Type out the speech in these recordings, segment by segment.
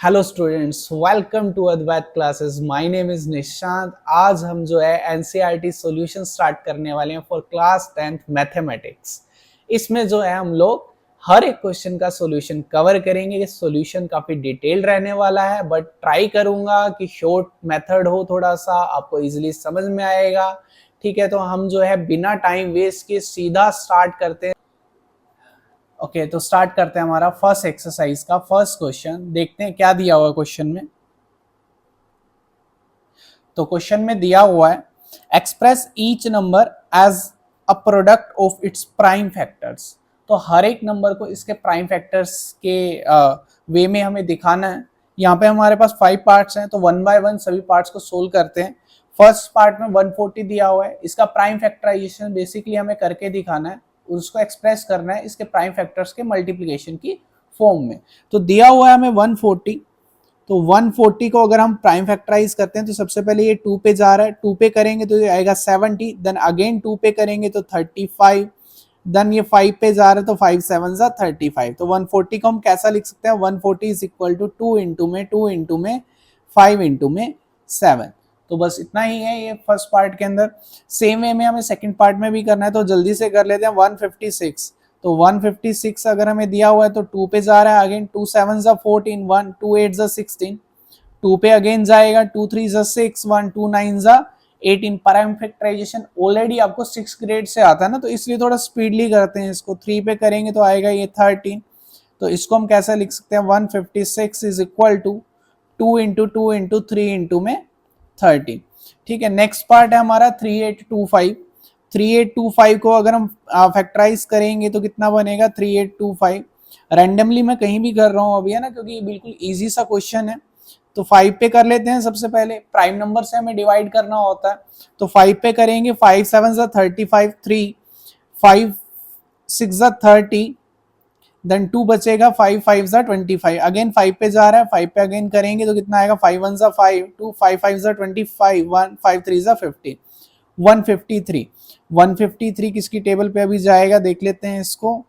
Hello students, welcome to Advait classes. My name is Nishant. आज हम जो है एनसीईआरटी सॉल्यूशन स्टार्ट करने वाले हैं फॉर क्लास 10th मैथमेटिक्स। इसमें जो है हम लोग हर एक क्वेश्चन का सॉल्यूशन कवर करेंगे। ये सॉल्यूशन काफी डिटेल रहने वाला है, बट ट्राई करूंगा कि शॉर्ट मेथड हो, थोड़ा सा आपको इजीली समझ में आएगा। ठीक है, तो हम जो है बिना टाइम वेस्ट के सीधा स्टार्ट करते हैं। ओके, तो स्टार्ट करते हैं हमारा फर्स्ट एक्सरसाइज का फर्स्ट क्वेश्चन। देखते हैं क्या दिया हुआ है क्वेश्चन में। तो क्वेश्चन में दिया हुआ है express each number as a product of its prime factors. तो हर एक नंबर को इसके प्राइम फैक्टर्स के वे में हमें दिखाना है। यहाँ पे हमारे पास 5 पार्ट्स हैं, तो वन बाय वन सभी पार्ट्स को सोल्व करते हैं। फर्स्ट पार्ट में 140 दिया हुआ है, इसका प्राइम फैक्टराइजेशन बेसिकली हमें करके दिखाना है, उसको एक्सप्रेस करना है इसके प्राइम फैक्टर्स के मल्टीप्लीकेशन की फॉर्म में। तो दिया हुआ है हमें 140, तो 140 को अगर हम प्राइम फैक्टराइज करते हैं तो सबसे पहले ये 2 पे जा रहा है, 2 पे करेंगे तो ये आएगा 70, देन अगेन 2 पे करेंगे तो 35, देन ये 5 पे जा रहा है तो 5 7 जा 35। तो 140 को हम कैसा लिख सकते हैं, 140 इज इक्वल टू 2 इंटू में 2 इंटू में 5 इंटू में 7। तो बस इतना ही है ये फर्स्ट पार्ट के अंदर। सेम वे में हमें सेकंड पार्ट में भी करना है, तो जल्दी से कर लेते हैं। 156, तो 156 अगर हमें दिया हुआ है तो 2 पे जा रहा है, अगेन 2 7 जा 14, 1 2 8 जा 16, 2 पे अगेन जाएगा, 2 3 जा 6, 1 2 9 जा 18। प्राइम फैक्टराइजेशन ऑलरेडी आपको 6 ग्रेड से आता है ना, तो इसलिए थोड़ा स्पीडली करते हैं इसको। 3 पे करेंगे तो आएगा ये 13। तो इसको हम कैसा लिख सकते हैं, 156 is equal to 2 into 2 into 3 into में 30। ठीक है, नेक्स्ट पार्ट है हमारा 3825। 3825 को अगर हम फैक्टराइज करेंगे तो कितना बनेगा, 3825। रैंडमली मैं कहीं भी कर रहा हूँ अभी, है ना, क्योंकि बिल्कुल इजी सा क्वेश्चन है। तो 5 पे कर लेते हैं। सबसे पहले प्राइम नंबर से हमें डिवाइड करना होता है, तो 5 पे करेंगे, 5 7 जा 35, 3 5 6 जा 30, देन 2 बचेगा, 5 5 जा 25, अगेन 5 पे जा रहा है, 5 पे अगेन करेंगे तो कितना आएगा, 5 1 जा 5, 2 5 5 जा 25, 1 5 3 जा 50, 153। 153 किसकी टेबल पे अभी जाएगा, देख लेते हैं इसको।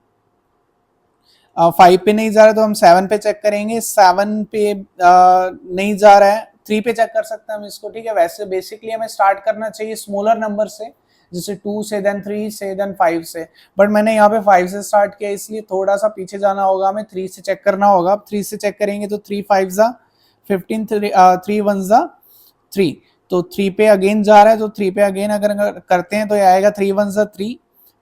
5 पे नहीं जा रहा तो हम 7 पे चेक करेंगे, 7 पे नहीं जा रहा है, 3 पे चेक कर सकते हैं हम इसको। ठीक है, वैसे बेसिकली हमें स्टार्ट करना चाहिए स्मॉलर नंबर से, जैसे 2 से, देन 3 से, देन 5 से, बट मैंने यहाँ पे 5 से स्टार्ट किया, इसलिए थोड़ा सा पीछे जाना होगा, हमें 3 से चेक करना होगा। 3 से चेक करेंगे तो 3 5 जा 15, 3 1 जा 3, तो 3 पे अगेन जा रहा है, तो 3 पे अगेन अगर करते हैं तो ये आएगा 3 1 जा 3,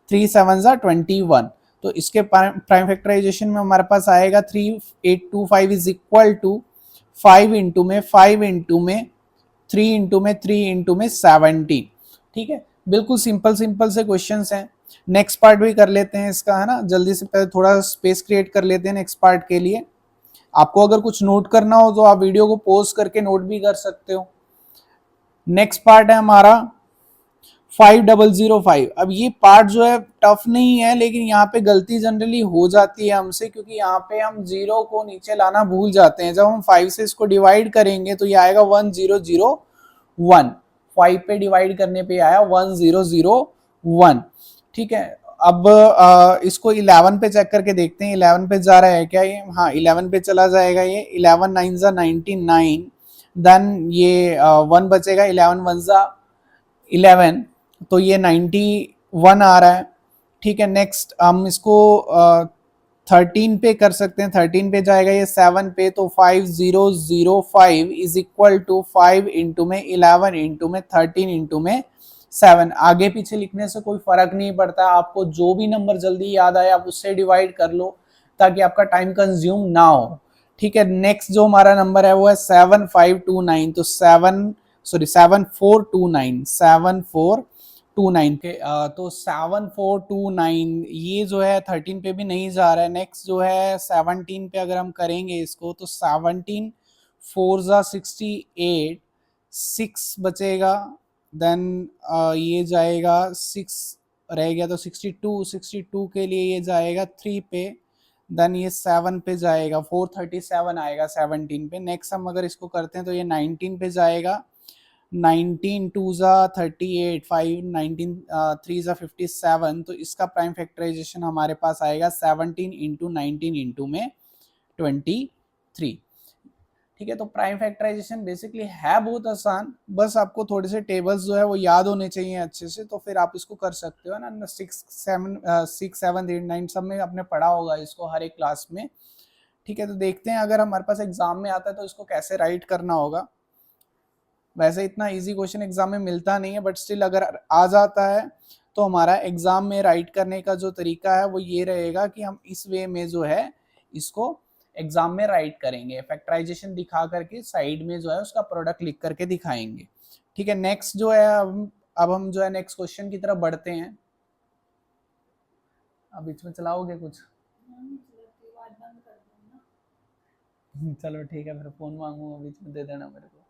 3 7 जा 21। तो इसके प्राइम फैक्टराइजेशन में हमारे पास आएगा 3825 इज इक्वल टू 5 इंटू में 5 इंटू में 3 इंटू में 3 इंटू में 17। ठीक है, बिल्कुल सिंपल सिंपल से क्वेश्चंस हैं। नेक्स्ट पार्ट भी कर लेते हैं इसका, है ना, जल्दी से। पहले थोड़ा स्पेस क्रिएट कर लेते हैं नेक्स्ट पार्ट के लिए। आपको अगर कुछ नोट करना हो तो आप वीडियो को पॉज करके नोट भी कर सकते हो। नेक्स्ट पार्ट है हमारा 5005। अब ये पार्ट जो है टफ नहीं है, लेकिन यहाँ पे गलती जनरली हो जाती है हमसे, क्योंकि यहाँ पे हम जीरो को नीचे लाना भूल जाते हैं। जब हम 5 से इसको डिवाइड करेंगे तो ये आएगा 1001। 5 पे डिवाइड करने पे आया 1001। ठीक है, अब इसको 11 पे चेक करके देखते हैं, 11 पे जा रहा है क्या ये, हाँ 11 पे चला जाएगा ये। 11 9 जा 99, देन ये 1 बचेगा, 11 1 जा 11, तो ये 91 आ रहा है। ठीक है, नेक्स्ट हम इसको 13 पे कर सकते हैं। 13 पे जाएगा ये 7 पे, तो 5005 इज इक्वल टू 5 इंटू में 11 इंटू में 13 इंटू में 7। आगे पीछे लिखने से कोई फर्क नहीं पड़ता, आपको जो भी नंबर जल्दी याद आए आप उससे डिवाइड कर लो, ताकि आपका टाइम कंज्यूम ना हो। ठीक है, नेक्स्ट जो हमारा नंबर है वो है 7529, तो 7429, 7429 के तो 7429 ये जो है 13 पे भी नहीं जा रहा है। नेक्स्ट जो है 17 पे अगर हम करेंगे इसको, तो 17 4 जा 68, 6 बचेगा, देन ये जाएगा 6 रह गया, तो 62, 62 के लिए ये जाएगा 3 पे, देन ये 7 पे जाएगा, 437 आएगा 17 पे। नेक्स्ट हम अगर इसको करते हैं तो ये 19 पे जाएगा, 19 2 जा 38, 5 19 3 जा 57। तो इसका प्राइम फैक्टराइजेशन हमारे पास आएगा 17 इंटू 19 इंटू में 23। ठीक है। तो प्राइम फैक्टराइजेशन बेसिकली है बहुत आसान, बस आपको थोड़े से टेबल्स जो है वो याद होने चाहिए अच्छे से, तो फिर आप इसको कर सकते हो ना। 6 7 8 9 सब में आपने पढ़ा होगा इसको हर एक क्लास में, ठीक है। तो देखते हैं अगर हमारे पास एग्जाम में आता है तो इसको कैसे राइट करना होगा। वैसे इतना इजी क्वेश्चन एग्जाम में मिलता नहीं है, बट स्टिल अगर आ जाता है तो हमारा एग्जाम में राइट करने का जो तरीका है वो ये रहेगा कि हम इस वे में जो है इसको एग्जाम में राइट करेंगे, फैक्टराइजेशन दिखा करके साइड में जो है उसका प्रोडक्ट लिख करके दिखाएंगे, ठीक है। नेक्स्ट जो है अब हम जो है नेक्स्ट क्वेश्चन की तरफ बढ़ते हैं। अब बीच में चलाओगे कुछ? चलो ठीक है, फिर फोन मांगूंगा बीच में, दे देना मेरे को।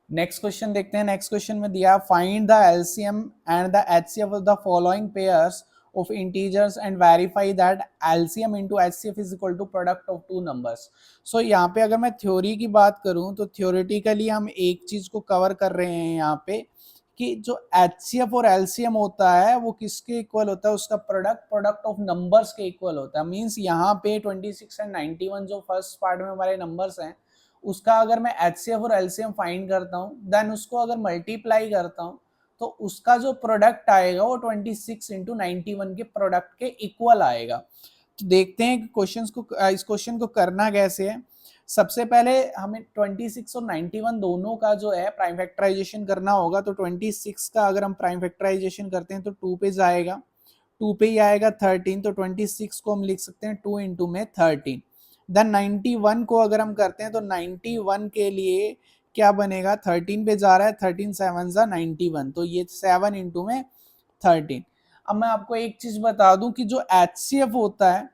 नेक्स्ट क्वेश्चन देखते हैं। नेक्स्ट क्वेश्चन में दिया find the LCM and the HCF of the following pairs of integers and verify that LCM into HCF is equal to product of two numbers। so यहाँ पे अगर मैं थ्योरी की बात करूँ तो थ्योरेटिकली हम एक चीज को कवर कर रहे हैं यहाँ पे कि जो HCF और LCM होता है वो किसके इक्वल होता है, उसका प्रोडक्ट ऑफ नंबर्स के इक्वल होता है। मींस यहाँ पे 26 एंड 91 जो फर्स्ट पार्ट में हमारे नंबर्स हैं उसका अगर मैं HCF और LCM फाइंड करता हूँ, देन उसको अगर मल्टीप्लाई करता हूँ तो उसका जो प्रोडक्ट आएगा वो 26 इंटू 91 के प्रोडक्ट के इक्वल आएगा। तो देखते हैं कि इस क्वेश्चन को करना कैसे है। सबसे पहले हमें 26 और 91 दोनों का जो है प्राइम फैक्टराइजेशन करना होगा। तो 26 का अगर हम प्राइम फैक्टराइजेशन करते हैं तो 2 पे जाएगा, 2 पे ही आएगा 13, तो 26 को हम लिख सकते हैं 2 इंटू में 13। देन 91 को अगर हम करते हैं तो 91 के लिए क्या बनेगा, 13 पे जा रहा है, 13 7 जा 91, तो ये 7 इंटू में 13। अब मैं आपको एक चीज बता दूं कि जो HCF होता है,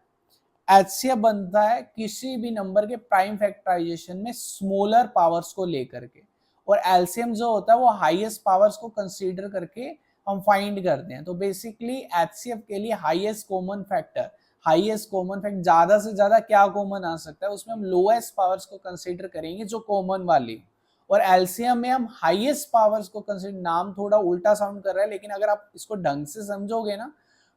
HCF बनता है किसी भी नंबर के प्राइम फैक्टराइजेशन में स्मॉलर पावर्स को लेकर के, और LCM जो होता है वो हाईएस्ट पावर्स को कंसीडर करके हम फाइंड करते हैं। तो बेसिकली HCF के लिए हाईएस्ट कॉमन फैक्टर ज्यादा से ज्यादा क्या कॉमन आ सकता है, उसमें हम लोएस्ट पावर्स को कंसीडर करेंगे जो कॉमन वाली, और एलसीएम में हम हाईएस्ट पावर्स को कंसीडर। नाम थोड़ा उल्टा साउंड कर रहा है, लेकिन अगर आप इसको ढंग से समझोगे ना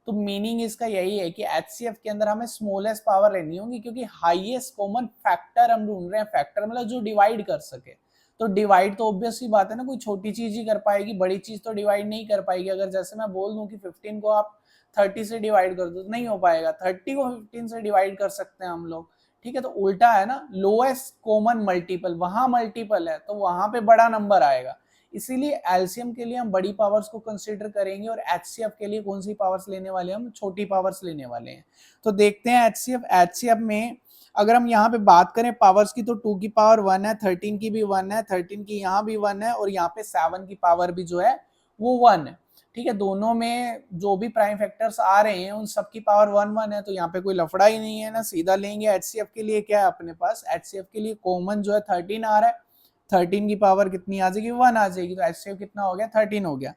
तो मीनिंग इसका यही है कि एचसीएफ के अंदर हमें स्मॉलेस्ट पावर लेनी होगी, क्योंकि हाईएस्ट कॉमन फैक्टर हम ढूंढ रहे हैं। फैक्टर मतलब जो डिवाइड कर सके, तो डिवाइड तो ऑब्वियस सी बात है ना, कोई छोटी चीज ही कर पाएगी, बड़ी चीज तो डिवाइड नहीं कर पाएगी। अगर जैसे मैं बोल दूं कि 15 को आप 30 से डिवाइड कर दो तो नहीं हो पाएगा, 30 को 15 से डिवाइड कर सकते हैं हम लोग, ठीक है। तो उल्टा है ना, लोएस्ट कॉमन मल्टीपल, वहां मल्टीपल है तो वहां पे बड़ा नंबर आएगा। इसीलिए एलसीएम के लिए हम बड़ी पावर्स को कंसीडर करेंगे, और एचसीएफ के लिए कौन सी पावर्स लेने वाले हैं, हम छोटी पावर्स लेने वाले हैं। तो देखते हैं एचसीएफ में अगर हम यहाँ पे बात करें पावर्स की तो 2 की पावर 1 है, 13 की भी 1 है, 13 की यहाँ भी 1 है, और यहाँ पे 7 की पावर भी जो है वो 1 है, ठीक है। दोनों में जो भी प्राइम फैक्टर्स आ रहे हैं उन सबकी पावर 1 1 है, तो यहाँ पे कोई लफड़ा ही नहीं है ना, सीधा लेंगे। एचसीएफ के लिए क्या है अपने पास, एचसीएफ के लिए कॉमन जो है 13 आ रहा है, 13 की पावर कितनी आ जाएगी, 1 आ जाएगी, तो एचसीएफ कितना हो गया, 13 हो गया।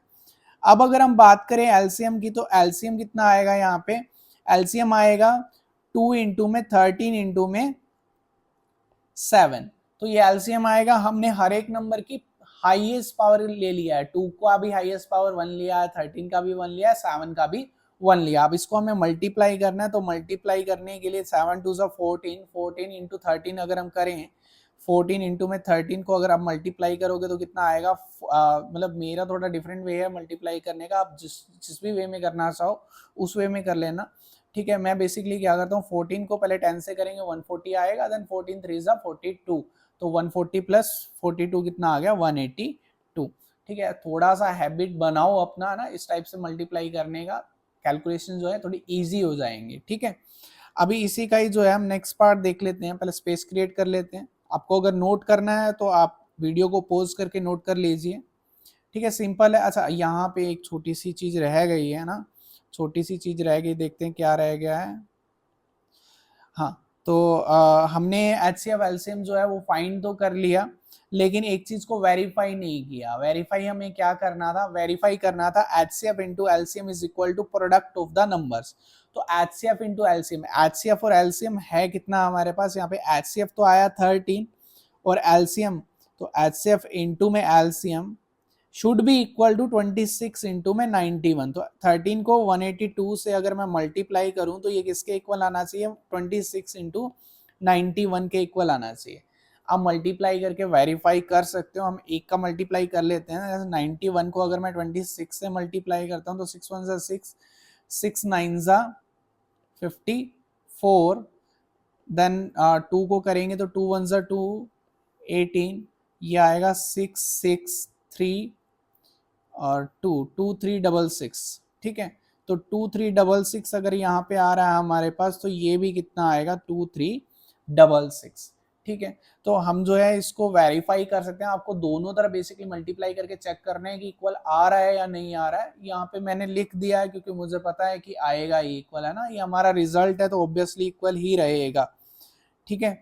अब अगर हम बात करें एलसीएम की तो एलसीएम कितना आएगा, यहाँ पे एलसीएम आएगा 2 इंटू में 13 इंटू में 7, तो ये एलसीएम आएगा। हमने हर एक नंबर की हाईएस्ट पावर ले लिया है, 2 का भी हाईएस्ट पावर 1 लिया है, 13 का भी 1 लिया है, 7 का भी 1 लिया। अब इसको हमें मल्टीप्लाई करना है, तो मल्टीप्लाई करने के लिए 7 2 14, 14 इंटू 13 अगर हम करें, 14 इंटू में 13 को अगर आप मल्टीप्लाई करोगे तो कितना आएगा, मतलब मेरा थोड़ा डिफरेंट वे है मल्टीप्लाई करने का, आप जिस भी वे में करना चाहो उस वे में कर लेना, ठीक है। मैं बेसिकली क्या करता हूँ, 14 को पहले 10 से करेंगे 140 आएगा, देन 14 3 42, तो 140 प्लस 42 कितना आ गया, 182, ठीक है। थोड़ा सा हैबिट बनाओ अपना ना इस टाइप से मल्टीप्लाई करने का, कैलकुलेशन जो है थोड़ी इजी हो जाएंगे, ठीक है। अभी इसी का ही जो है हम नेक्स्ट पार्ट देख लेते हैं। पहले स्पेस क्रिएट कर लेते हैं। आपको अगर नोट करना है तो आप वीडियो को पॉज करके नोट कर लीजिए, ठीक है, सिंपल है। अच्छा, यहाँ पे एक छोटी सी चीज रह गई है ना, छोटी सी चीज रह गई, देखते हैं क्या रह गया है। हाँ, तो हमने एचसीएफ एलसीएम जो है वो फाइंड तो कर लिया, लेकिन एक चीज को वेरीफाई नहीं किया। वेरीफाई हमें क्या करना था, वेरीफाई करना था HCF into LCM is equal to product of the numbers. तो एचसीएफ इंटू एलसीएम, एचसीएफ और एलसीएम है कितना हमारे पास, यहाँ पे एचसीएफ तो आया 13 और एलसीएम, तो एचसीएफ इंटू में LCM should be equal to 26 into में 91। तो 13 को 182 से अगर मैं मल्टीप्लाई करूं तो ये किसके इक्वल आना चाहिए, 26 इंटू 91 के इक्वल आना चाहिए। आप मल्टीप्लाई करके वेरीफाई कर सकते हो। हम एक का मल्टीप्लाई कर लेते हैं, जैसे 91 को अगर मैं 26 से मल्टीप्लाई करता हूँ तो 6 1 6, 6 9 54, देन 2 को करेंगे तो 2 1 2, 18, ये आएगा 6 6 3 और 2 2 3 6 6, ठीक है। तो 2 3 6 अगर यहाँ पे आ रहा है हमारे पास तो ये भी कितना आएगा 2 3 6, ठीक है। तो हम जो है इसको वेरीफाई कर सकते हैं। आपको दोनों तरफ बेसिकली मल्टीप्लाई करके चेक करना है कि इक्वल आ रहा है या नहीं आ रहा है। यहाँ पे मैंने लिख दिया है क्योंकि मुझे पता है कि आएगा ही इक्वल, है ना, ये हमारा रिजल्ट है तो ऑब्वियसली इक्वल ही रहेगा, ठीक है।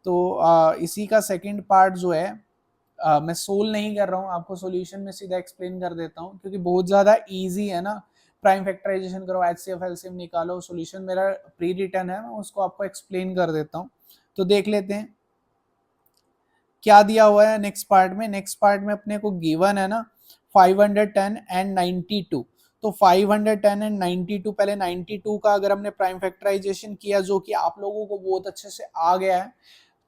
तो इसी का सेकंड पार्ट जो है मैं सोल्व नहीं कर रहा हूँ, आपको सॉल्यूशन में सीधा एक्सप्लेन कर देता हूँ क्योंकि बहुत ज़्यादा इजी है ना। प्राइम फैक्टराइजेशन करो, एचसीएफ एलसीएम निकालो, सॉल्यूशन मेरा प्री रिटन है, मैं उसको आपको एक्सप्लेन कर देता हूँ। तो देख लेते हैं क्या दिया हुआ है नेक्स्ट पार्ट में। नेक्स्ट पार्ट में अपने को गिवन है ना 510 एंड 92। तो 510 एंड 92, पहले 92 का अगर हमने प्राइम फैक्टराइजेशन किया जो कि आप लोगों को बहुत अच्छे से आ गया है,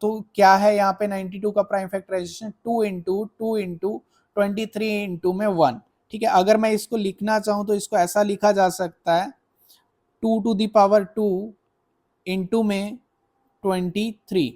तो क्या है यहाँ पे 92 का प्राइम फैक्टराइजेशन 2 इंटू 23 इंटू में 1, ठीक है। अगर मैं इसको लिखना चाहूँ तो इसको ऐसा लिखा जा सकता है 2 टू द पावर 2 इंटू में 23,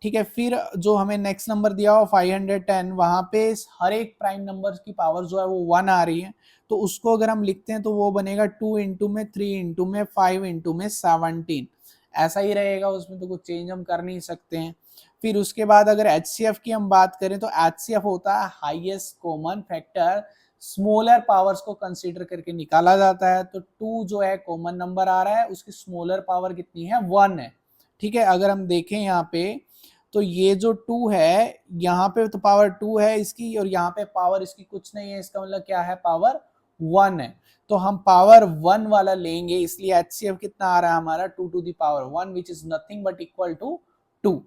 ठीक है। फिर जो हमें नेक्स्ट नंबर दिया हुआ 510, वहां पे हर एक प्राइम नंबर की पावर जो है वो 1 आ रही है, तो उसको अगर हम लिखते हैं तो वो बनेगा 2 इंटू में 3 इंटू में 5 इंटू में 17, ऐसा ही रहेगा, उसमें तो कुछ चेंज हम कर नहीं सकते हैं। फिर उसके बाद अगर एचसीएफ की हम बात करें तो एचसीएफ होता है highest common factor, smaller powers को कंसीडर करके निकाला जाता है। तो 2 जो है कॉमन नंबर आ रहा है, उसकी स्मॉलर पावर कितनी है, 1 है, ठीक है। अगर हम देखें यहाँ पे तो ये जो 2 है यहाँ पे तो पावर 2 है इसकी, और यहाँ पे पावर इसकी कुछ नहीं है, इसका मतलब क्या है, पावर 1 है। तो हम पावर 1 वाला लेंगे, इसलिए एचसीएफ कितना आ रहा है हमारा 2 to the power 1 which is nothing but equal to 2।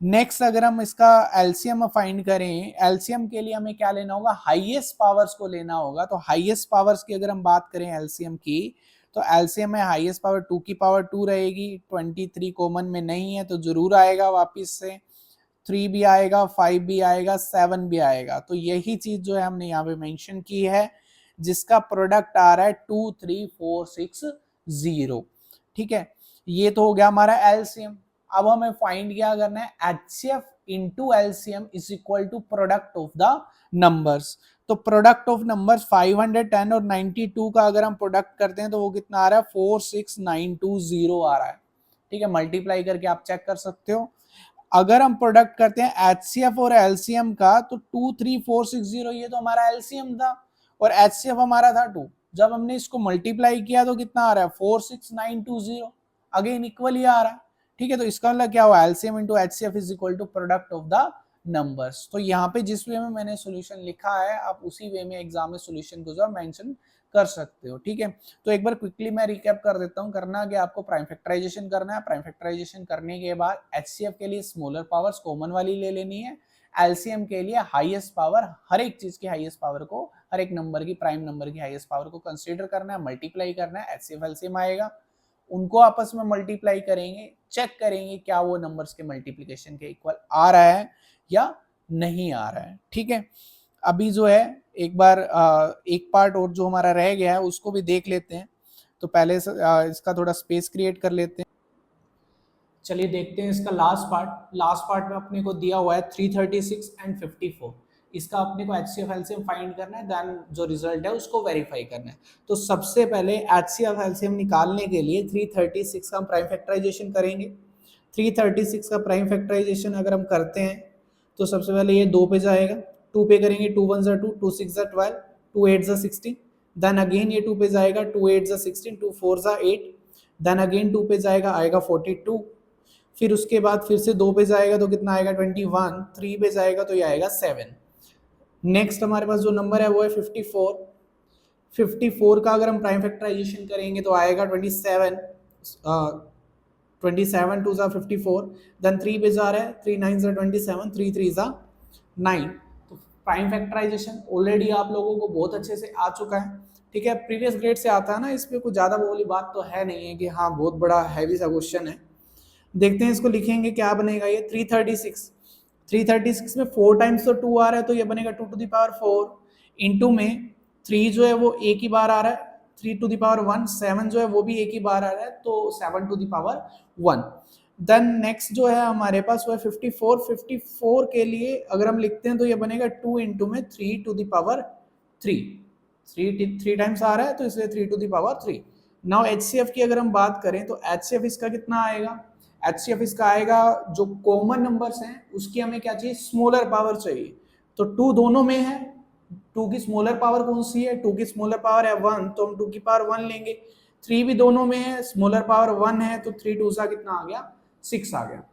Next अगर हम इसका एलसीएम फाइंड करें, एलसीएम के लिए हमें क्या लेना होगा, हाईएस्ट पावर्स को लेना होगा। तो हाईएस्ट पावर्स की अगर हम बात करें एलसीएम की, तो एलसीएम में हाईएस्ट पावर 2 की पावर 2 रहेगी, 23 कॉमन में नहीं है तो जरूर आएगा वापिस से, 3 भी आएगा, 5 भी आएगा, 7 भी आएगा। तो यही चीज जो है हमने यहाँ पे मेंशन की है, जिसका प्रोडक्ट आ रहा है 23460, ठीक है। ये तो हो गया हमारा एलसीएम। अब हमें फाइंड क्या करना है, HCF into LCM is equal to product of the numbers. तो प्रोडक्ट ऑफ नंबर्स 510 और 92 का अगर हम प्रोडक्ट करते हैं तो वो कितना आ रहा है, 46920 आ रहा है, ठीक है। मल्टीप्लाई करके आप चेक कर सकते हो। अगर हम प्रोडक्ट करते हैं एचसीएफ और एलसीएम का तो 23460 ये तो हमारा एलसीएम था और एचसीएफ हमारा था 2। जब हमने इसको मल्टीप्लाई किया तो कितना आ रहा है, 46920, अगेन इक्वल ही आ रहा है, ठीक है। तो इसका मतलब क्या हुआ, LCM into HCF is equal to product of the numbers. तो यहाँ पे जिस वे में मैंने सोल्यूशन लिखा है आप उसी वे में एग्जाम में सोल्यूशन को जो मेंशन कर सकते हो, ठीक है। तो एक बार क्विकली मैं रिकैप कर देता हूँ। करना कि आपको प्राइम फैक्टराइजेशन करना है, प्राइम फैक्टराइजेशन करने के बाद एचसीएफ के लिए स्मॉलर पावर्स कॉमन वाली ले लेनी है, एलसीएम के लिए हाईएस्ट पावर, हर एक चीज की हाईएस्ट पावर को, हर एक नंबर की, प्राइम नंबर की हाईएस्ट पावर को कंसीडर करना है, मल्टीप्लाई करना है, एचसीएफ एलसीएम आएगा, उनको आपस में मल्टीप्लाई करेंगे, चेक करेंगे क्या वो नंबर्स के मल्टीप्लिकेशन के इक्वल आ रहा है या नहीं आ रहा है, ठीक है। अभी जो है एक बार एक पार्ट और जो हमारा रह गया है उसको भी देख लेते हैं। तो पहले इसका थोड़ा स्पेस क्रिएट कर लेते हैं। चलिए देखते हैं इसका लास्ट पार्ट। लास्ट पार्ट में अपने को दिया हुआ है 336 एंड 54। इसका अपने को एचसीएफ एलसीएम फाइंड करना है, देन जो रिजल्ट है उसको वेरीफाई करना है। तो सबसे पहले एचसीएफ एलसीएम निकालने के लिए 336 का हम प्राइम फैक्टराइजेशन करेंगे। 336 का प्राइम फैक्टराइजेशन अगर हम करते हैं तो सबसे पहले ये 2 पे जाएगा, 2 पे करेंगे, 2 1 2, 2 6 12, 2 8 16, देन अगेन ये 2 पे जाएगा, 2 8 16, 2 4 8, देन अगेन 2 पे जाएगा, आएगा 42, फिर उसके बाद फिर से 2 पे जाएगा तो कितना आएगा 21, 3 पे जाएगा तो ये आएगा 7। नेक्स्ट हमारे पास जो नंबर है वो है 54। 54 का अगर हम प्राइम फैक्टराइजेशन करेंगे तो आएगा 27, 27 2 54, देन 3 पे जा रहा है, 3 9 27, 3 3 9, तो प्राइम फैक्टराइजेशन ऑलरेडी आप लोगों को बहुत अच्छे से आ चुका है, ठीक है, प्रीवियस ग्रेड से आता है ना, इस पे कुछ ज्यादा वो वाली बात तो है नहीं है कि हाँ बहुत बड़ा हैवी सा क्वेश्चन है। देखते हैं इसको लिखेंगे क्या बनेगा ये 336 में 4 टाइम्स तो 2 आ रहा है, तो ये बनेगा 2 टू द पावर 4 इंटू में 3 जो है वो एक ही बार आ रहा है, 3 टू द पावर 1, 7 जो है वो भी एक ही बार आ रहा है, तो 7 to the power 1। Then next जो है हमारे पास वो है 54 के लिए अगर हम लिखते हैं तो ये बनेगा 2 इंटू में 3 टू द पावर 3 टाइम्स आ रहा है, तो इसलिए 3 to the power 3। Now HCF की अगर हम बात करें तो HCF इसका कितना आएगा, HCF इसका आएगा जो कॉमन नंबर्स हैं उसकी हमें क्या चाहिए, स्मॉलर पावर चाहिए, तो 2 दोनों में है, 2 की स्मॉलर पावर कौन सी है, 2 की स्मॉलर पावर है 1, तो हम 2 की पावर 1 लेंगे। 3 भी दोनों में है, स्मॉलर पावर 1 है, तो 3 2 सा कितना आ गया, 6 आ गया।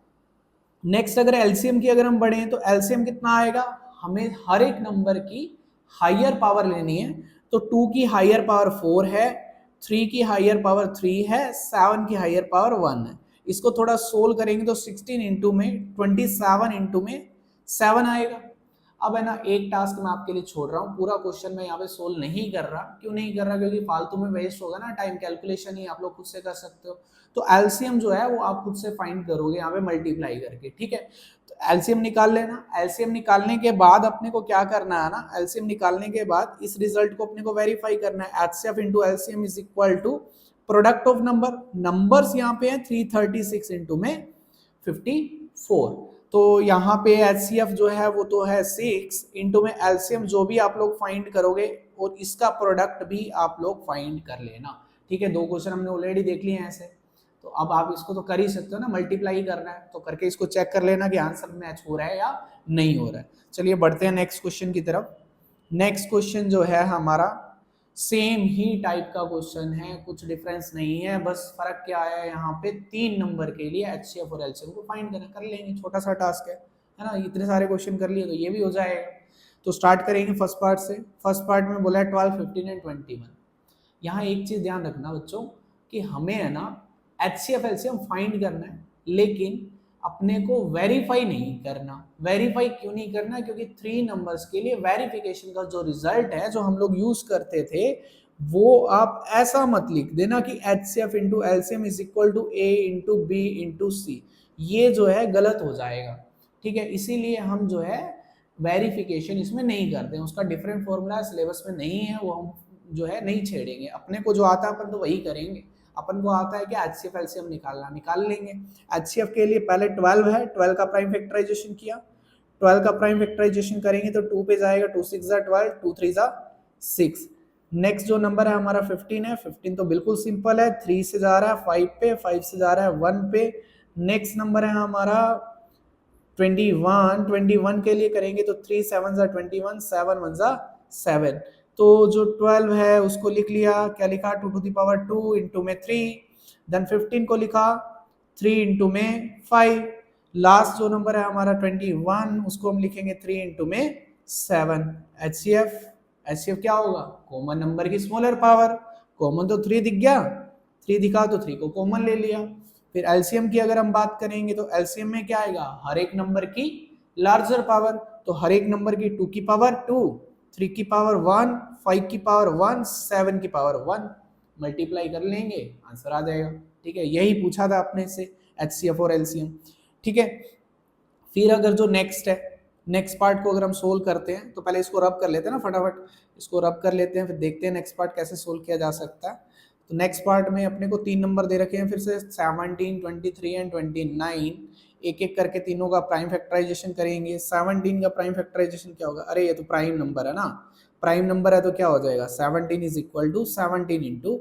नेक्स्ट अगर एलसीएम की अगर हम बढ़ें तो एलसीएम कितना आएगा, हमें हर एक नंबर की हायर पावर लेनी है, तो 2 की हायर पावर 4 है, 3 की हायर पावर 3 है, 7 की हायर पावर 1 है। इसको थोड़ा सोल्व करेंगे तो 16 इंटू में 27 इंटू में 7 आएगा। अब है ना एक टास्क मैं आपके लिए छोड़ रहा हूँ, पूरा क्वेश्चन मैं यहाँ पे सोल्व नहीं कर रहा, क्यों नहीं कर रहा, क्योंकि फालतू में वेस्ट होगा ना टाइम, कैलकुलेशन ही आप लोग खुद से कर सकते हो। तो एलसीएम जो है वो आप खुद से फाइंड करोगे यहाँ पे मल्टीप्लाई करके, ठीक है। तो एलसीएम निकाल लेना, एलसीएम निकालने के बाद अपने को क्या करना है ना, एलसीएम निकालने के बाद इस रिजल्ट को अपने को वेरीफाई करना है, HCF into LCM is equal to product of numbers यहाँ पे है 336 इंटू में 54, तो यहाँ पे HCF जो है वो तो है 6 इंटू में एलसीएम जो भी आप लोग फाइंड करोगे और इसका प्रोडक्ट भी आप लोग फाइंड कर लेना, ठीक है। 2 क्वेश्चन हमने ऑलरेडी देख लिए हैं ऐसे, तो अब आप इसको तो कर ही सकते हो ना, मल्टीप्लाई करना है तो करके इसको चेक कर लेना कि आंसर मैच हो रहा है या नहीं हो रहा है। चलिए बढ़ते हैं नेक्स्ट क्वेश्चन की तरफ। नेक्स्ट क्वेश्चन जो है हमारा सेम ही टाइप का क्वेश्चन है, कुछ डिफरेंस नहीं है, बस फर्क क्या है यहाँ पे 3 नंबर के लिए HCF और LCM को फाइंड करना, कर लेंगे, छोटा सा टास्क है ना, इतने सारे क्वेश्चन कर लिए तो ये भी हो जाएगा। तो स्टार्ट करेंगे फर्स्ट पार्ट से। फर्स्ट पार्ट में बोला है 12, 15 एंड 21। यहाँ एक चीज ध्यान रखना बच्चों कि हमें है ना HCF LCM फाइंड करना है, लेकिन अपने को वेरीफाई नहीं करना। वेरीफाई क्यों नहीं करना, क्योंकि 3 नंबर्स के लिए वेरिफिकेशन का जो रिजल्ट है जो हम लोग यूज करते थे वो आप ऐसा मत लिख देना कि HCF into LCM is equal to A into B into C, ये जो है गलत हो जाएगा, ठीक है। इसीलिए हम जो है वेरिफिकेशन इसमें नहीं करते हैं, उसका डिफरेंट फॉर्मूला सिलेबस में नहीं है, वो हम जो है नहीं छेड़ेंगे, अपने को जो आता है अपन तो वही करेंगे। अपन को आता है कि HCF LCM निकालना, निकाल लेंगे। HCF के लिए पहले 12 है, 12 का प्राइम फैक्टराइजेशन किया, 12 का प्राइम फैक्टराइजेशन करेंगे तो 2 पे जाएगा, 2 6 जा 12, 2 3 जा 6। नेक्स्ट जो नंबर है हमारा 15 है, 15 तो बिल्कुल सिंपल है, 3 से जा रहा है 5 पे, 5 से जा रहा है 1 पे। नेक्स्ट नंबर है हमारा 21, 21 के लिए करेंगे तो 3 7 जा 21, 7 1 जा 7। तो जो 12 है उसको लिख लिया, क्या लिखा 2 टू द पावर 2 इंटू में 3, देन 15 को लिखा 3 इंटू में 5, लास्ट जो नंबर है हमारा 21 उसको हम लिखेंगे 3 इंटू में 7। HCF क्या होगा, कॉमन नंबर की स्मॉलर पावर, कॉमन तो 3 दिख गया, 3 दिखा तो 3 को कॉमन ले लिया। फिर LCM की अगर हम बात करेंगे तो LCM में क्या आएगा, हर एक नंबर की लार्जर पावर, तो हर एक नंबर की 2 की पावर 2, 3 की पावर 1, 5 की पावर 1, 7 की पावर 1, मल्टीप्लाई कर लेंगे आंसर आ जाएगा, ठीक है। यही पूछा था अपने से HCF और LCM, ठीक है। फिर अगर जो नेक्स्ट है, नेक्स्ट पार्ट को अगर हम सोल्व करते हैं तो पहले इसको रब कर लेते हैं ना, फटाफट इसको रब कर लेते हैं, फिर देखते हैं नेक्स्ट पार्ट कैसे सोल्व किया जा सकता है। तो नेक्स्ट पार्ट में अपने को 3 नंबर दे रखे हैं, फिर से 17, 23 एंड 29, एक एक करके तीनों का प्राइम फैक्टराइजेशन करेंगे। 17 का प्राइम फैक्टराइजेशन क्या होगा, अरे ये तो प्राइम नंबर है ना, प्राइम नंबर है तो क्या हो जाएगा 17 इज इक्वल टू 17 इंटू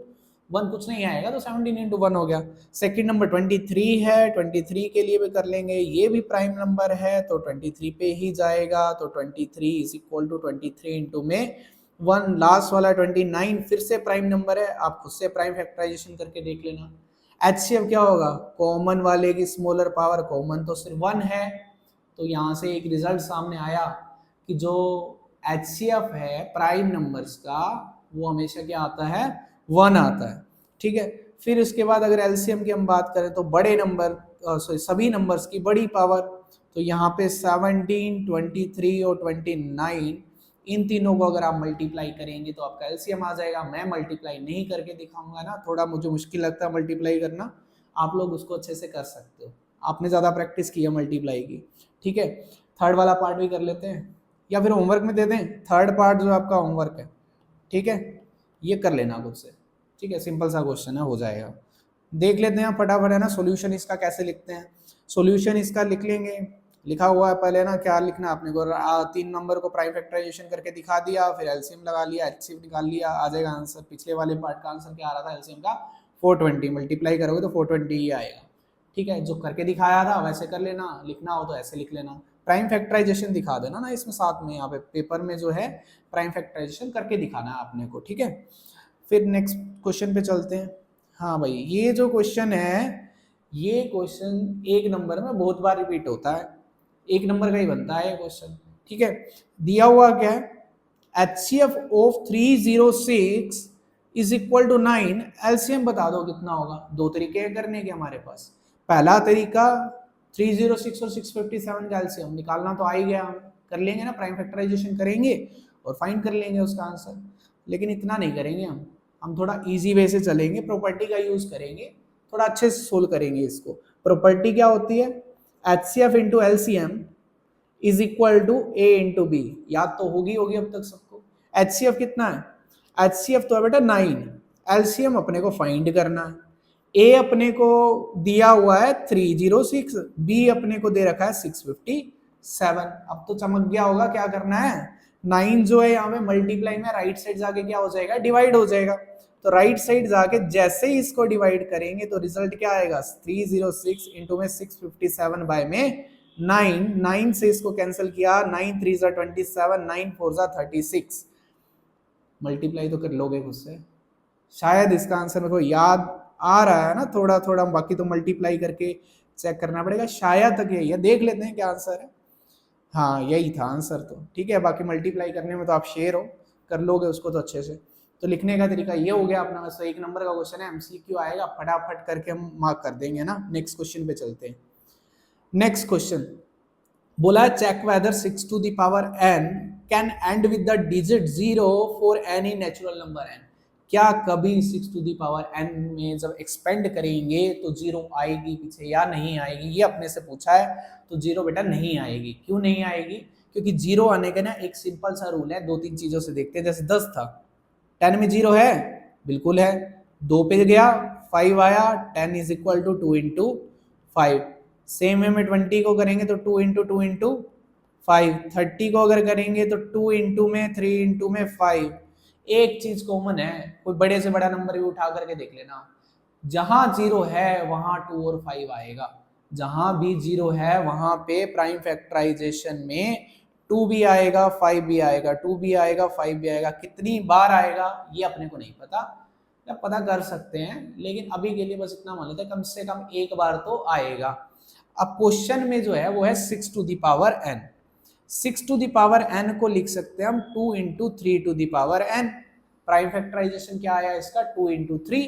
1, कुछ नहीं आएगा तो 17 इंटू 1 हो गया। सेकंड नंबर 23 है, 23 के लिए भी कर लेंगे, ये भी प्राइम नंबर है तो 23 पे ही जाएगा, तो 23 इज इक्वल टू 23 इंटू में 1, लास्ट वाला 29 फिर से प्राइम नंबर है, आप खुद से प्राइम फैक्टराइजेशन करके देख लेना। HCF क्या होगा, कॉमन वाले की स्मॉलर पावर, कॉमन तो सिर्फ 1 है, तो यहाँ से एक रिजल्ट सामने आया कि जो HCF है प्राइम नंबर्स का वो हमेशा क्या आता है, 1 आता है, ठीक है। फिर उसके बाद अगर LCM की हम बात करें तो बड़े नंबर सॉरी सभी नंबर्स की बड़ी पावर, तो यहाँ पे 17, 23 और 29, इन तीनों को अगर आप मल्टीप्लाई करेंगे तो आपका एलसीएम आ जाएगा। मैं मल्टीप्लाई नहीं करके दिखाऊंगा ना, थोड़ा मुझे मुश्किल लगता है मल्टीप्लाई करना, आप लोग उसको अच्छे से कर सकते हो, आपने ज़्यादा प्रैक्टिस की है मल्टीप्लाई की। ठीक है, थर्ड वाला पार्ट भी कर लेते हैं, या फिर होमवर्क में दे दें थर्ड पार्ट जो आपका होमवर्क है। ठीक है, ये कर लेना खुद से। ठीक है, सिंपल सा क्वेश्चन है, हो जाएगा। देख लेते हैं फटाफट, है ना, सॉल्यूशन इसका कैसे लिखते हैं। सॉल्यूशन इसका लिख लेंगे, लिखा हुआ है पहले ना, क्या लिखना है आपने को, 3 नंबर को प्राइम फैक्टराइजेशन करके दिखा दिया, फिर एलसीएम लगा लिया, एचसीएफ निकाल लिया, आ जाएगा आंसर। पिछले वाले पार्ट का आंसर क्या आ रहा था एलसीएम का, 420, मल्टीप्लाई करोगे तो 420 ही आएगा। ठीक है, जो करके दिखाया था वैसे कर लेना, लिखना हो तो ऐसे लिख लेना, प्राइम फैक्टराइजेशन दिखा देना ना इसमें साथ में, यहाँ पे पेपर में जो है प्राइम फैक्टराइजेशन करके दिखाना है आपने को। ठीक है, फिर नेक्स्ट क्वेश्चन पे चलते हैं। हाँ भाई, ये जो क्वेश्चन है, ये क्वेश्चन 1 नंबर में बहुत बार रिपीट होता है, 1 नंबर का ही बनता है ये क्वेश्चन। ठीक है, दिया हुआ क्या है, HCF of 306 is equal to 9, LCM बता दो कितना होगा। दो तरीके हैं करने के हमारे पास, पहला तरीका 306 और 657 का एलसीएम निकालना तो आ ही गया, हम कर लेंगे ना, प्राइम फैक्टराइजेशन करेंगे और फाइंड कर लेंगे उसका आंसर। लेकिन इतना नहीं करेंगे हम थोड़ा इजी वे से चलेंगे, प्रॉपर्टी का यूज करेंगे, थोड़ा अच्छे से सोल्व करेंगे इसको। प्रॉपर्टी क्या होती है, HCF into LCM is equal to A into B, याद तो होगी अब तक सबको। HCF कितना है, HCF तो है बेटा 9, एलसीएम अपने को फाइंड करना है। A अपने को दिया हुआ है 306, B अपने को दे रखा है 657। अब तो चमक गया होगा क्या करना है, 9 जो है यहाँ पे मल्टीप्लाई में राइट साइड जाके क्या हो जाएगा, डिवाइड हो जाएगा। तो राइट साइड जाके जैसे ही इसको डिवाइड करेंगे तो रिजल्ट क्या आएगा, 306 इंटू में 657 बाय में 9 से इसको कैंसिल किया, 9 3 27, 9 4 36, मल्टीप्लाई तो कर लोगे खुद से। शायद इसका आंसर मेरे को याद आ रहा है ना थोड़ा थोड़ा, बाकी तो मल्टीप्लाई करके चेक करना पड़ेगा, शायद तक यही है, देख लेते हैं क्या आंसर है। हाँ यही था आंसर तो, ठीक है, बाकी मल्टीप्लाई करने में तो आप शेयर हो, कर लोगे उसको तो अच्छे से। तो लिखने का तरीका ये हो गया अपना, वैसे 1 नंबर का क्वेश्चन है, एमसीक्यू आएगा, फटाफट करके हम मार्क कर देंगे ना। नेक्स्ट क्वेश्चन पे चलते हैं। नेक्स्ट क्वेश्चन बोला है check whether 6 to the power n can end with the digit 0 for any natural number n। क्या कभी 6 टू द पावर n में जब एक्सपेंड करेंगे तो 0 आएगी पीछे या नहीं आएगी, ये अपने से पूछा है। तो 0 बेटा नहीं आएगी। क्यों नहीं आएगी, क्योंकि 0 आने का ना एक सिंपल सा रूल है, 2-3 चीजों से देखते हैं। जैसे 10 था, 10 में 0 है, बिल्कुल है, 2 पे गया 5 आया, 10 is equal to 2 into 5। Same way में 20 को करेंगे तो 2 इंटू 2 इंटू 5, 30 को अगर करेंगे तो 2 इंटू में 3 इंटू में 5। एक चीज कॉमन है, कोई बड़े से बड़ा नंबर भी उठा करके देख लेना, जहां 0 है वहां 2 और 5 आएगा। जहां भी 0 है वहां पे प्राइम फैक्टराइजेशन में 2 भी आएगा 5 भी आएगा, 2 भी आएगा 5 भी आएगा। कितनी बार आएगा ये अपने को नहीं पता, या पता कर सकते हैं, लेकिन अभी के लिए बस इतना मान लेते हैं कम से कम एक बार तो आएगा। अब क्वेश्चन में जो है वो है 6 to the power n। 6 to the power n को लिख सकते हैं हम 2 into 3 to the power n। Prime factorization क्या आया इसका, 2 इंटू 3।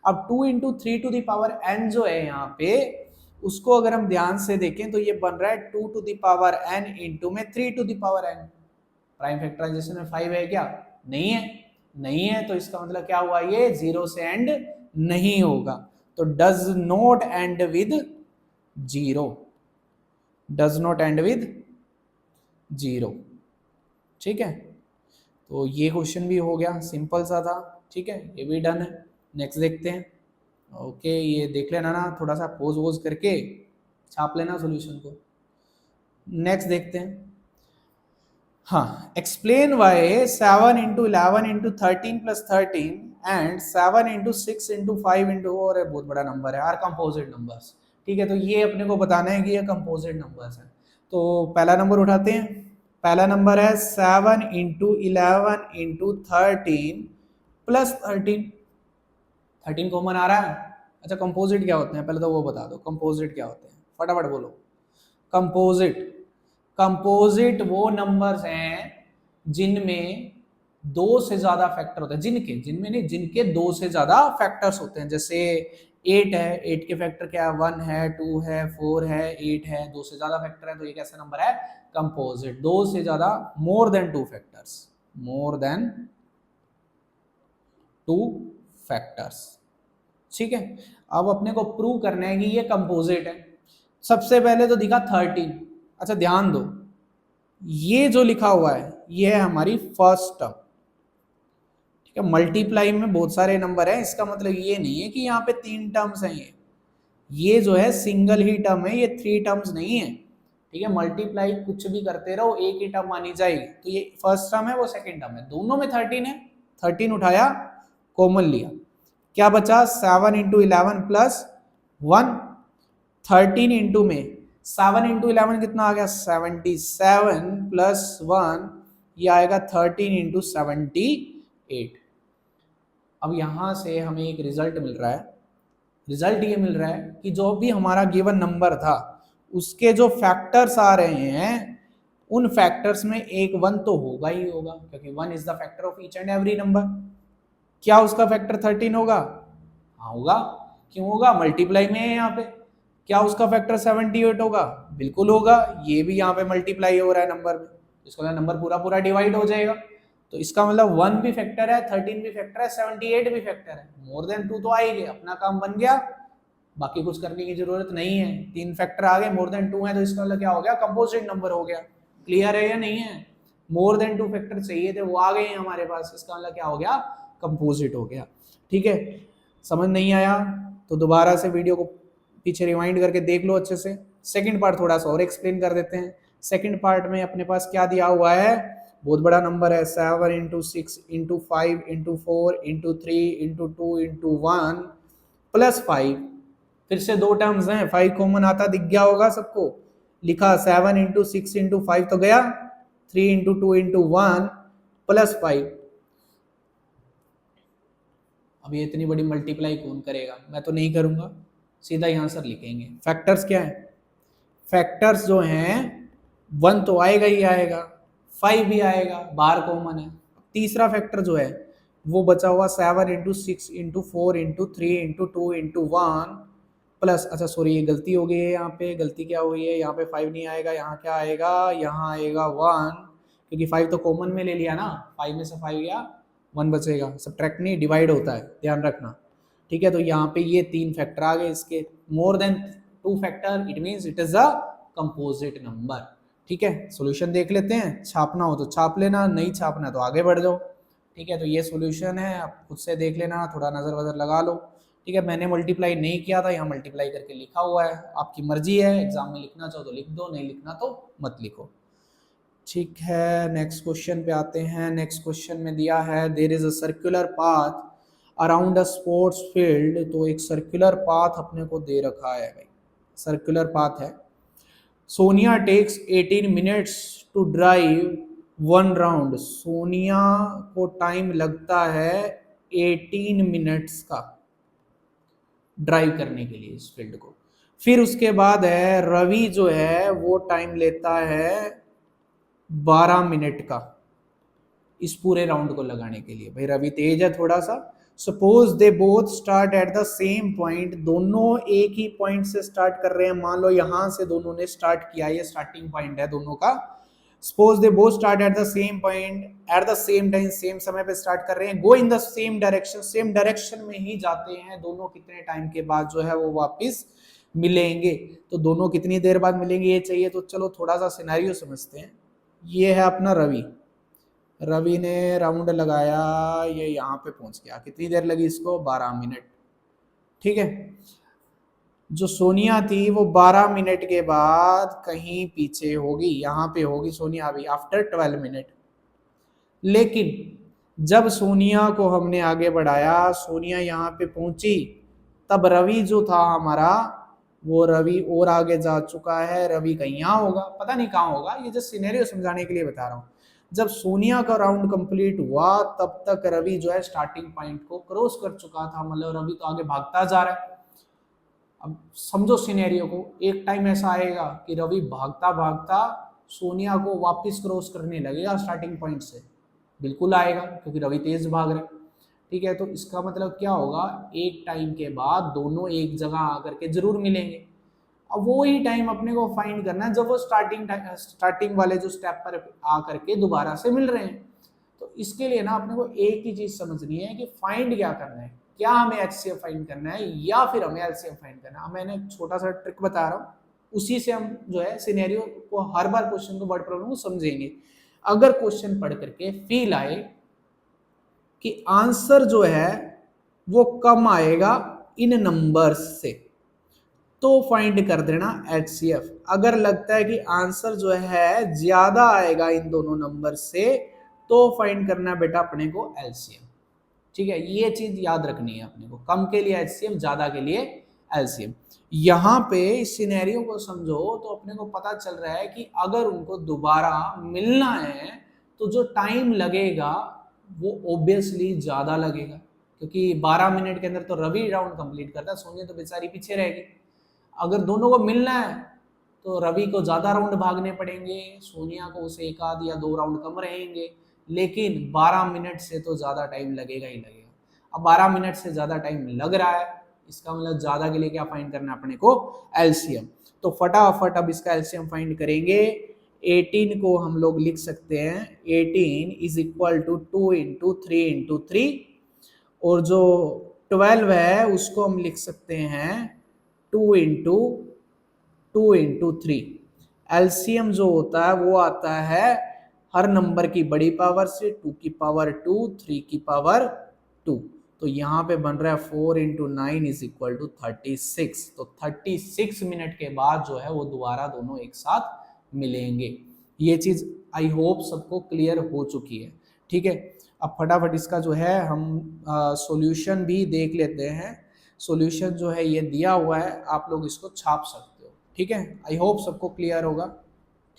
अब 2 into 3 to the power n जो है यहाँ पे, उसको अगर हम ध्यान से देखें तो ये बन रहा है 2 to the power n into में 3 to the power n। Prime factorization में 5 है क्या, नहीं है, नहीं है, तो इसका मतलब क्या हुआ, ये 0 से एंड नहीं होगा। तो does not and with 0, does not and with 0। ठीक है, तो ये क्वेश्चन भी हो गया, सिंपल सा था। ठीक है, ये भी डन है। नेक्स्ट देखते हैं। ओके, ये देख लेना ना, थोड़ा सा पोज वोज करके छाप लेना सॉल्यूशन को। नेक्स्ट देखते हैं। हाँ, explain why 7 into 11 into 13 plus 13 and 7 into 6 into 5 into, और बहुत बड़ा नंबर है, आर कंपोजिट नंबर्स। ठीक है, तो ये अपने को बताना है कि ये कंपोजिट नंबर्स हैं। तो पहला नंबर उठाते हैं। पहला नंबर है 7 इंटू 11 इंटू 13 प्लस 13। 13 कॉमन आ रहा है। अच्छा, कंपोजिट क्या होते हैं पहले तो वो बता दो, कंपोजिट क्या होते हैं, फटाफट बोलो। कंपोजिट, कंपोजिट वो नंबर्स हैं जिनमें 2 से ज्यादा फैक्टर होते हैं, जिनके, जिनमें नहीं, जिनके 2 से ज्यादा फैक्टर्स होते हैं। जैसे 8 है, 8 के फैक्टर क्या है, 1 है, 2 है, 4 है, 8 है, 2 से ज्यादा फैक्टर है, तो ये कैसा नंबर है, कंपोजिट। 2 से ज्यादा, more than 2 factors, more than 2 factors. ठीक है, अब अपने को प्रूव करना है कि ये कंपोजिट है। सबसे पहले तो दिखा 13। अच्छा ध्यान दो, ये जो लिखा हुआ है ये है हमारी फर्स्ट टर्म। ठीक है, मल्टीप्लाई में बहुत सारे नंबर हैं, इसका मतलब ये नहीं है कि यहाँ पे 3 टर्म्स हैं। ये जो है सिंगल ही टर्म है, ये 3 टर्म्स नहीं है। ठीक है, मल्टीप्लाई कुछ भी करते रहो, एक ही टर्म मानी जाएगी। तो ये फर्स्ट टर्म है, वो सेकंड टर्म है, दोनों में 13 है। 13 उठाया, कॉमन लिया, क्या बचा, 7 इंटू 11 प्लस 1। 13 इंटू में 7 इंटू 11 कितना आ गया, 77 प्लस 1, ये आएगा 13 इंटू 78। अब यहां से हमें एक रिजल्ट मिल रहा है। रिजल्ट ये मिल रहा है कि जो भी हमारा गिवन नंबर था उसके जो फैक्टर्स आ रहे हैं, उन फैक्टर्स में एक 1 तो होगा ही होगा, क्योंकि 1 is the factor of each and every number. क्या उसका फैक्टर 13 होगा? हाँ होगा। क्यों होगा? मल्टीप्लाई में है यहाँ पे। क्या उसका फैक्टर 78 होगा? बिल्कुल होगा। ये भी यहाँ पे मल्टीप्लाई हो रहा है नंबर में, इसका नंबर पूरा पूरा डिवाइड हो जाएगा। तो इसका मतलब 1 भी फैक्टर है, 13 भी फैक्टर है, 78 भी फैक्टर है। मोर देन 2 तो आएंगे, अपना काम बन गया, बाकी कुछ करने की जरूरत नहीं है। 3 फैक्टर आ गए, मोर देन 2 है, तो इसका मतलब क्या हो गया, कंपोजिट नंबर हो गया। क्लियर है या नहीं है? मोर देन 2 फैक्टर चाहिए थे, वो आ गए हैं हमारे पास, इसका मतलब क्या हो गया, कंपोजिट हो गया। ठीक है, समझ नहीं आया तो दोबारा से वीडियो को पीछे रिवाइंड करके देख लो अच्छे से। सेकंड पार्ट थोड़ा सा और एक्सप्लेन कर देते हैं। सेकंड पार्ट में अपने पास क्या दिया हुआ है, बहुत बड़ा नंबर है, 7 into 6 into 5 into 4 into 3 into 2 into 1 plus 5। फिर से 2 टर्म्स हैं, 5 कॉमन आता दिख गया होगा सबको। लिखा 7 इंटू 6 इंटू 5 तो गया, 3 इंटू 2 इंटू 1 प्लस 5। अब ये इतनी बड़ी मल्टीप्लाई कौन करेगा, मैं तो नहीं करूंगा, सीधा ही आंसर लिखेंगे। फैक्टर्स क्या है, फैक्टर्स जो हैं 1 तो आएगा ही आएगा, 5 भी आएगा, बाहर कॉमन है। तीसरा फैक्टर जो है वो बचा हुआ 7 into 6 into 4 into 3 into 2 into 1 plus, अच्छा सॉरी ये गलती हो गई है, यहाँ पे गलती क्या हुई है, यहाँ पे 5 नहीं आएगा, यहाँ क्या आएगा, यहाँ आएगा 1, क्योंकि 5 तो कॉमन में ले लिया ना, 5 में से 5 गया, 1 बचेगा। सब्ट्रैक्ट नहीं, डिवाइड होता है, ध्यान रखना। ठीक है, तो यहाँ पे ये 3 फैक्टर आ गए इसके, more than 2 factor, it means it is a composite number. ठीक है, सॉल्यूशन देख लेते हैं, छापना हो तो छाप लेना, नहीं छापना तो आगे बढ़ जाओ। ठीक है, तो ये सॉल्यूशन है, आप खुद से देख लेना, थोड़ा नज़र वजर लगा लो। ठीक है, मैंने मल्टीप्लाई नहीं किया था, यहाँ मल्टीप्लाई करके लिखा हुआ है, आपकी मर्जी है, एग्जाम में लिखना चाहो तो लिख दो, नहीं लिखना तो मत लिखो। ठीक है, नेक्स्ट क्वेश्चन पे आते हैं। नेक्स्ट क्वेश्चन में दिया है there is a circular path around a sports field. तो एक सर्कुलर पाथ अपने को दे रखा है भाई, सर्कुलर पाथ है। Sonia takes 18 minutes to drive 1 round. Sonia को टाइम लगता है 18 मिनट्स का ड्राइव करने के लिए इस फील्ड को। फिर उसके बाद है रवि जो है वो टाइम लेता है 12 मिनट का इस पूरे राउंड को लगाने के लिए। भाई रवि तेज है थोड़ा सा। Suppose they both start at the same point, दोनों एक ही पॉइंट से स्टार्ट कर रहे हैं। मान लो यहां से दोनों ने स्टार्ट किया, ये स्टार्टिंग पॉइंट है दोनों का। Suppose they both start at the same point at the same time, same समय पे स्टार्ट कर रहे हैं। Go in the same direction, same direction में ही जाते हैं दोनों। कितने टाइम के बाद जो है वो वापस मिलेंगे, तो दोनों कितनी देर बाद मिलेंगे ये चाहिए। तो चलो थोड़ा सा सिनेरियो समझते हैं। ये है अपना रवि, रवि ने राउंड लगाया, ये यहाँ पे पहुंच गया, कितनी देर लगी इसको, 12 मिनट। ठीक है, जो सोनिया थी वो 12 मिनट के बाद कहीं पीछे होगी, यहाँ पे होगी सोनिया अभी आफ्टर 12 मिनट। लेकिन जब सोनिया को हमने आगे बढ़ाया, सोनिया यहाँ पे पहुंची, तब रवि जो था हमारा, वो रवि और आगे जा चुका है। रवि कहीं यहाँ होगा, पता नहीं कहाँ होगा, ये जस्ट सिनेरियो समझाने के लिए बता रहा हूँ। जब सोनिया का राउंड कंप्लीट हुआ तब तक रवि जो है स्टार्टिंग पॉइंट को क्रॉस कर चुका था, मतलब रवि तो आगे भागता जा रहा है। अब समझो सिनेरियो को, एक टाइम ऐसा आएगा कि रवि भागता भागता सोनिया को वापस क्रॉस करने लगेगा स्टार्टिंग पॉइंट से, बिल्कुल आएगा क्योंकि रवि तेज भाग रहा है। ठीक है, तो इसका मतलब क्या होगा, एक टाइम के बाद दोनों एक जगह आकर के जरूर मिलेंगे। अब वो ही टाइम अपने को फाइंड करना है जब वो स्टार्टिंग वाले जो स्टेप पर आकर के दोबारा से मिल रहे हैं। तो इसके लिए ना अपने को एक ही चीज समझनी है कि फाइंड क्या करना है, क्या हमें एचसीएफ फाइंड करना है या फिर हमें एलसीएम फाइंड करना है। मैंने एक छोटा सा ट्रिक बता रहा हूँ, उसी से हम जो है सिनेरियो को हर बार क्वेश्चन को वर्ड प्रॉब्लम को समझेंगे। अगर क्वेश्चन पढ़ करके फील आए कि आंसर जो है वो कम आएगा इन नंबर्स से, तो फाइंड कर देना एचसीएफ। अगर लगता है कि आंसर जो है ज्यादा आएगा इन दोनों नंबर से, तो फाइंड करना बेटा अपने को एलसीएम। ठीक है, ये चीज याद रखनी है अपने को, कम के लिए एचसीएम, ज्यादा के लिए एलसीएम। यहाँ पे इस सिनेरियो को समझो तो अपने को पता चल रहा है कि अगर उनको दोबारा मिलना है तो जो टाइम लगेगा वो ऑब्वियसली ज्यादा लगेगा, क्योंकि 12 मिनट के अंदर तो रवि राउंड कंप्लीट करता है, सोनिया तो बेचारी पीछे रहेगी। अगर दोनों को मिलना है तो रवि को ज्यादा राउंड भागने पड़ेंगे, सोनिया को उसे एक आध या 2 राउंड कम रहेंगे, लेकिन 12 मिनट से तो ज्यादा टाइम लगेगा ही लगेगा। अब 12 मिनट से ज्यादा टाइम लग रहा है, इसका मतलब ज्यादा के लिए क्या फाइंड करना है अपने को, एलसीएम। तो फटाफट अब इसका एलसीएम फाइंड करेंगे। 18 को हम लोग लिख सकते हैं 18 is equal to 2 into 3 into 3, और जो 12 है उसको हम लिख सकते हैं 2 इंटू 3। एलसीएम जो होता है वो आता है हर नंबर की बड़ी पावर से, 2 की पावर 2, 3 की पावर 2। तो यहाँ पे बन रहा है 4 इंटू 9 इज इक्वल टू 36। तो 36 मिनट के बाद जो है वो दोबारा दोनों एक साथ मिलेंगे। ये चीज आई होप सबको क्लियर हो चुकी है। ठीक है, अब फटाफट इसका जो है हम सॉल्यूशन भी देख लेते हैं। सॉल्यूशन जो है ये दिया हुआ है, आप लोग इसको छाप सकते हो। ठीक है, आई होप सबको क्लियर होगा।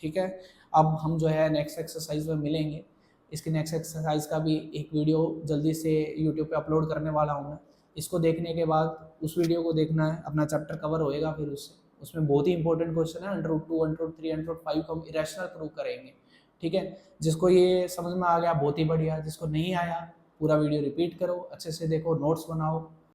ठीक है, अब हम जो है नेक्स्ट एक्सरसाइज में मिलेंगे। इसकी नेक्स्ट एक्सरसाइज का भी एक वीडियो जल्दी से यूट्यूब पे अपलोड करने वाला हूँ मैं। इसको देखने के बाद उस वीडियो को देखना है, अपना चैप्टर कवर होएगा फिर उससे। उसमें बहुत ही इंपॉर्टेंट क्वेश्चन है, √2, √3, √5 को हम इरेशनल प्रूव करेंगे। ठीक है, जिसको ये समझ में आ गया बहुत ही बढ़िया, जिसको नहीं आया पूरा वीडियो रिपीट करो, अच्छे से देखो, नोट्स बनाओ।